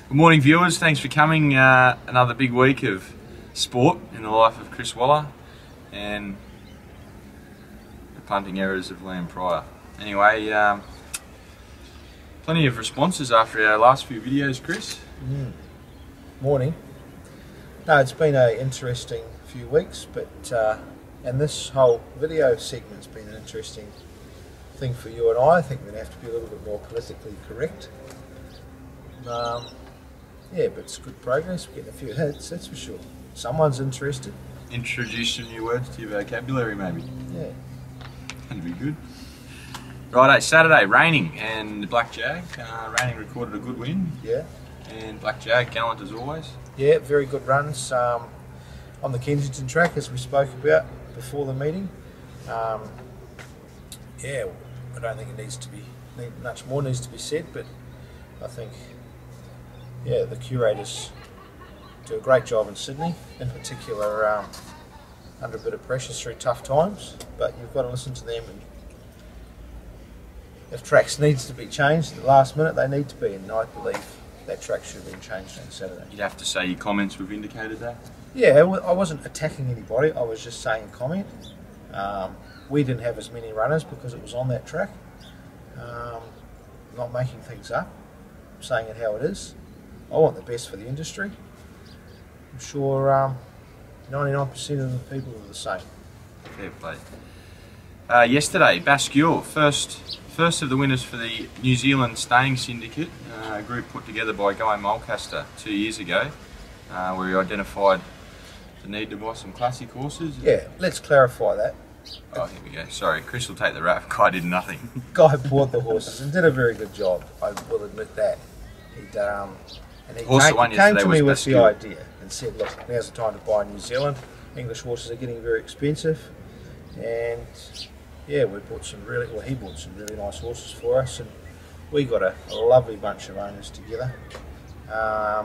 Good morning, viewers. Thanks for coming. Another big week of sport in the life of Chris Waller and the punting errors of Liam Pryor. Anyway, plenty of responses after our last few videos, Chris. Morning. No, it's been an interesting few weeks, but and this whole video segment's been an interesting thing for you and I. I think we're going to have to be a little bit more politically correct. Yeah, but it's good progress. We're getting a few hits, that's for sure. Someone's interested. Introduce some new words to your vocabulary, maybe. Yeah. That'd be good. Righto, Saturday, raining, and the Black Jag. Raining recorded a good win. Yeah. And Black Jag, gallant as always. Yeah, very good runs on the Kensington track, as we spoke about before the meeting. Yeah, I don't think it needs to be, much more needs to be said, but I think, yeah, the curators do a great job in Sydney, in particular under a bit of pressure through tough times, but you've got to listen to them, and if tracks needs to be changed at the last minute, they need to be, and I believe that track should have been changed on Saturday. You'd have to say your comments have indicated that? Yeah, I wasn't attacking anybody, I was just saying a comment. We didn't have as many runners because it was on that track. Not making things up, saying it how it is. I want the best for the industry. I'm sure 99% of the people are the same. Fair play. Yesterday, Bascule, first of the winners for the New Zealand Staying Syndicate, a group put together by Guy Mulcaster 2 years ago, where he identified the need to buy some classic horses. Yeah, let's clarify that. Oh, here we go. Sorry, Chris will take the rap. Guy did nothing. Guy bought the horses and did a very good job, I will admit that. He came to me with the idea and said, look, now's the time to buy New Zealand. English horses are getting very expensive, and yeah, he bought some really nice horses for us, and we got a lovely bunch of owners together who are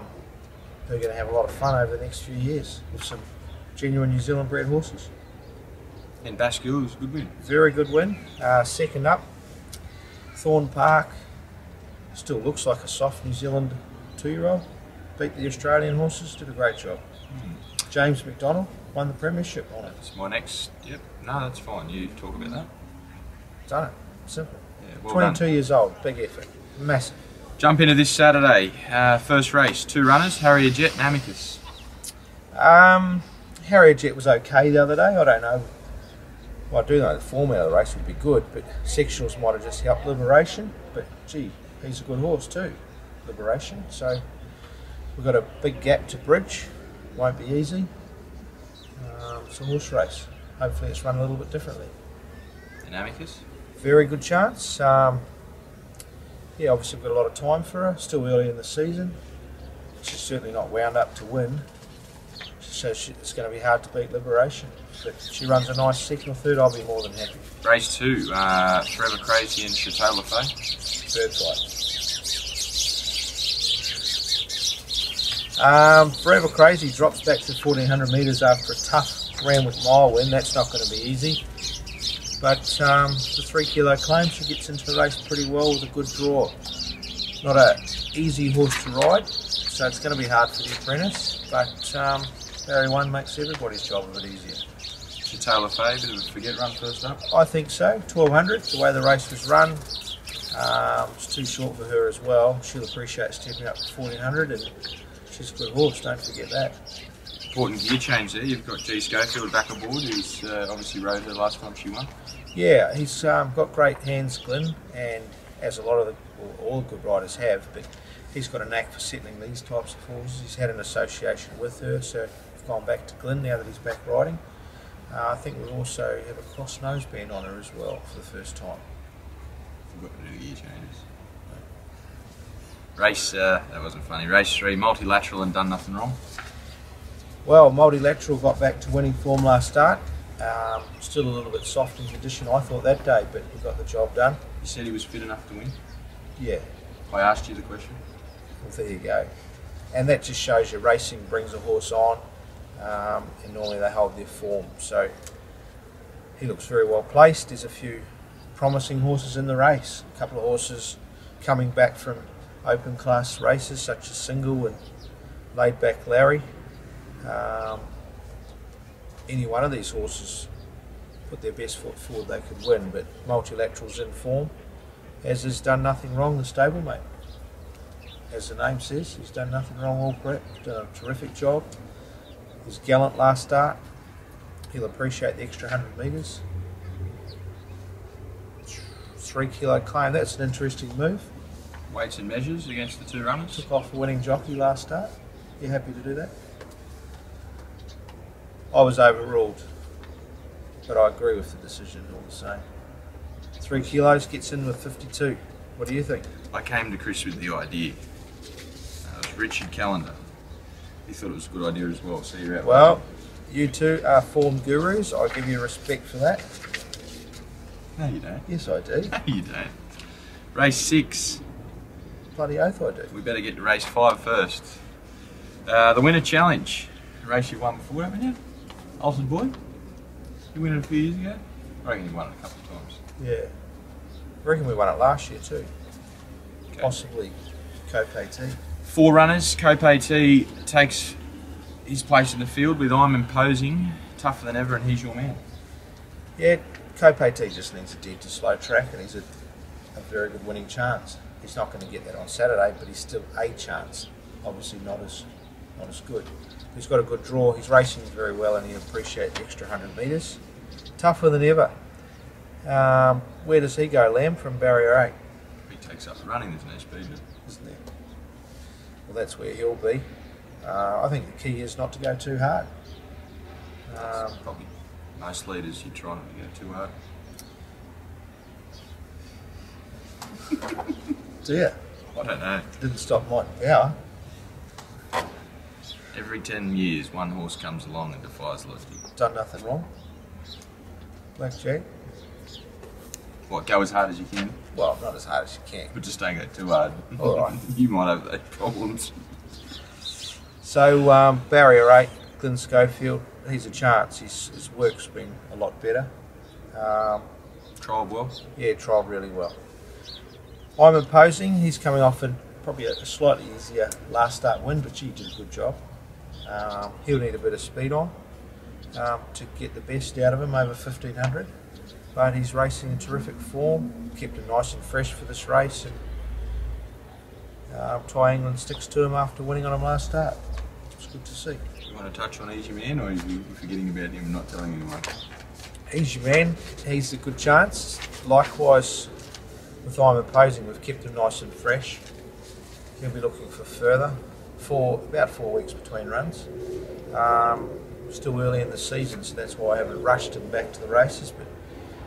going to have a lot of fun over the next few years with some genuine New Zealand bred horses. And Bascule was a good win. Very good win. Second up, Thorn Park. Still looks like a soft New Zealand 2-year-old. Beat the Australian horses, did a great job. James McDonald won the premiership on it. It's my next, yep. No, that's fine. You talk about that. Done it. Simple. Yeah, well 22 done. years old. Big effort. Massive. Jump into this Saturday. First race, 2 runners, Harrier Jet and Amicus. Harrier Jet was okay the other day. I don't know. Well, I do know the format of the race would be good, but sectionals might have just helped Liberation. But gee, he's a good horse too, Liberation. So we've got a big gap to bridge. Won't be easy. It's a horse race. Hopefully it's run a little bit differently. And Amicus? Very good chance. Yeah, obviously we've got a lot of time for her. Still early in the season. She's certainly not wound up to win. So it's going to be hard to beat Liberation. But if she runs a nice second or third, I'll be more than happy. Race 2, Forever Crazy and Chateau Lafay. Third fight. Forever Crazy drops back to 1400 metres after a tough Randwick mile win. That's not going to be easy. But the 3 kilo claim, she gets into the race pretty well with a good draw. Not an easy horse to ride, so it's going to be hard for the apprentice. But Barry 1 makes everybody's job a bit easier. Chateau Lafay, bit of a forget run first up. I think so. 1200, the way the race was run. It's too short for her as well. She'll appreciate stepping up to 1400, and she's a good horse, don't forget that. Important gear change there. You've got G. Schofield back aboard, who's obviously rode her last time she won. Yeah, he's got great hands, Glenn, and as a lot of all the good riders have, but he's got a knack for settling these types of horses. He's had an association with her, so we've gone back to Glenn now that he's back riding. I think we'll also have a cross noseband on her as well for the first time. Forgot to do gear changes. Race, that wasn't funny. Race 3, Multilateral and Done Nothing Wrong. Well, Multilateral got back to winning form last start. Still a little bit soft in condition, I thought, that day, but he got the job done. You said he was fit enough to win? Yeah. I asked you the question. Well, there you go. And that just shows you racing brings a horse on, and normally they hold their form. So he looks very well placed. There's a few promising horses in the race. A couple of horses coming back from open class races such as single and laid back Larry. Any one of these horses put their best foot forward, they could win, but Multilateral's in form, as has done nothing wrong, the stablemate. As the name says, he's done nothing wrong all prep, done a terrific job. He's gallant last start. He'll appreciate the extra 100 metres. 3 kilo claim, that's an interesting move. Weights and measures against the two runners. Took off a winning jockey last start. You happy to do that? I was overruled, but I agree with the decision all the same. 3 kilos gets in with 52. What do you think? I came to Chris with the idea. It was Richard Callender. He thought it was a good idea as well, so you're out. Well, you two are form gurus. I give you respect for that. No, you don't. Yes, I do. No, you don't. Race 6. Bloody oath I do. We better get to race 5 first. The winner challenge. A race you won before, haven't you? Alton Boy? You won it a few years ago? I reckon you won it a couple of times. Yeah. I reckon we won it last year too. Okay. Possibly Cope T. 4 runners. Cope T takes his place in the field with I'm Imposing, Tougher Than Ever, and He's Your Man. Yeah, Cope T just needs a dead to slow track, and he's a very good winning chance. He's not going to get that on Saturday, but he's still a chance. Obviously not as good. He's got a good draw. He's racing very well, and he'll appreciate the extra 100 metres. Tougher Than Ever. Where does he go, Lamb? From barrier 8. He takes up the running. There's no speed, Isn't there? Well, that's where he'll be. I think the key is not to go too hard. Probably most leaders, you try not to go too hard. Do you? I don't know. Didn't stop Mike Power. Every 10 years, one horse comes along and defies logic. Done nothing wrong. Blackjack. What, go as hard as you can? Well, not as hard as you can. But just don't go too hard. All right. You might have those problems. So, barrier 8, Glenn Schofield, he's a chance. His work's been a lot better. Trialled well? Yeah, trialled really well. I'm Imposing, he's coming off probably a slightly easier last start win, but he did a good job. He'll need a bit of speed on to get the best out of him over 1500. But he's racing in terrific form, kept him nice and fresh for this race, and Ty England sticks to him after winning on him last start. It's good to see. You want to touch on Easy Man, or are you forgetting about him and not telling anyone? Easy Man, he's a good chance. Likewise, with I'm Imposing, we've kept him nice and fresh. He'll be looking for further, for about 4 weeks between runs. Still early in the season, so that's why I haven't rushed him back to the races, but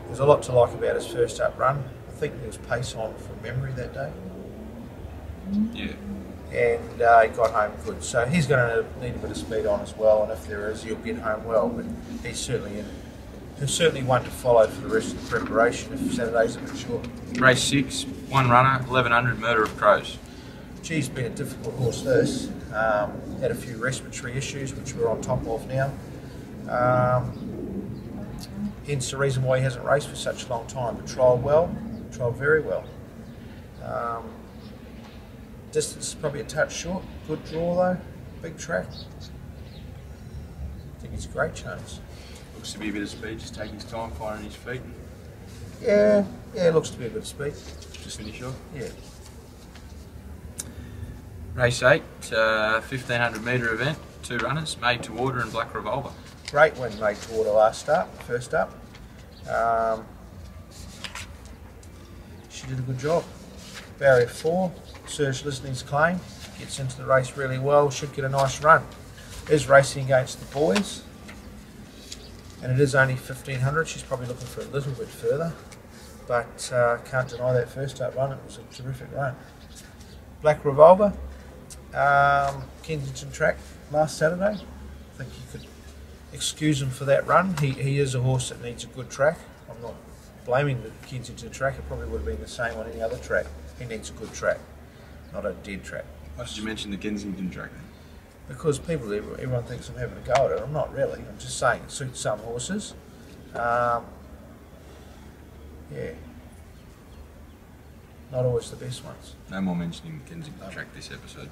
there's a lot to like about his first up run. I think there was pace on from memory that day. Yeah. And he got home good. So he's going to need a bit of speed on as well, and if there is, he'll get home well. But he's certainly one to follow for the rest of the preparation if Saturday's a bit short. Race 6, 1 runner, 1100, Murder of Crows. Geez, been a difficult horse this. Had a few respiratory issues, which we're on top of now. Hence the reason why he hasn't raced for such a long time. But trialled very well. Distance is probably a touch short. Good draw though. Big track. I think he's a great chance. Looks to be a bit of speed, just taking his time, finding his feet. Yeah, it looks to be a bit of speed. Just finish off. Yeah. Race 8, 1500 metre event, 2 runners, Made to Order and Black Revolver. Great win, Made to Order last start, first up. She did a good job. Barrier 4, Serge Listening's claim, gets into the race really well, should get a nice run. Is racing against the boys, and it is only 1500. She's probably looking for a little bit further, but can't deny that first up run. It was a terrific run. Black Revolver, Kensington track last Saturday. I think you could excuse him for that run. He is a horse that needs a good track. I'm not blaming the Kensington track. It probably would have been the same on any other track. He needs a good track, not a dead track. Why did you mention the Kensington track then? Because everyone thinks I'm having a go at it. I'm not really. I'm just saying it suits some horses. Yeah. not always the best ones. No more mentioning the Kensington track this episode.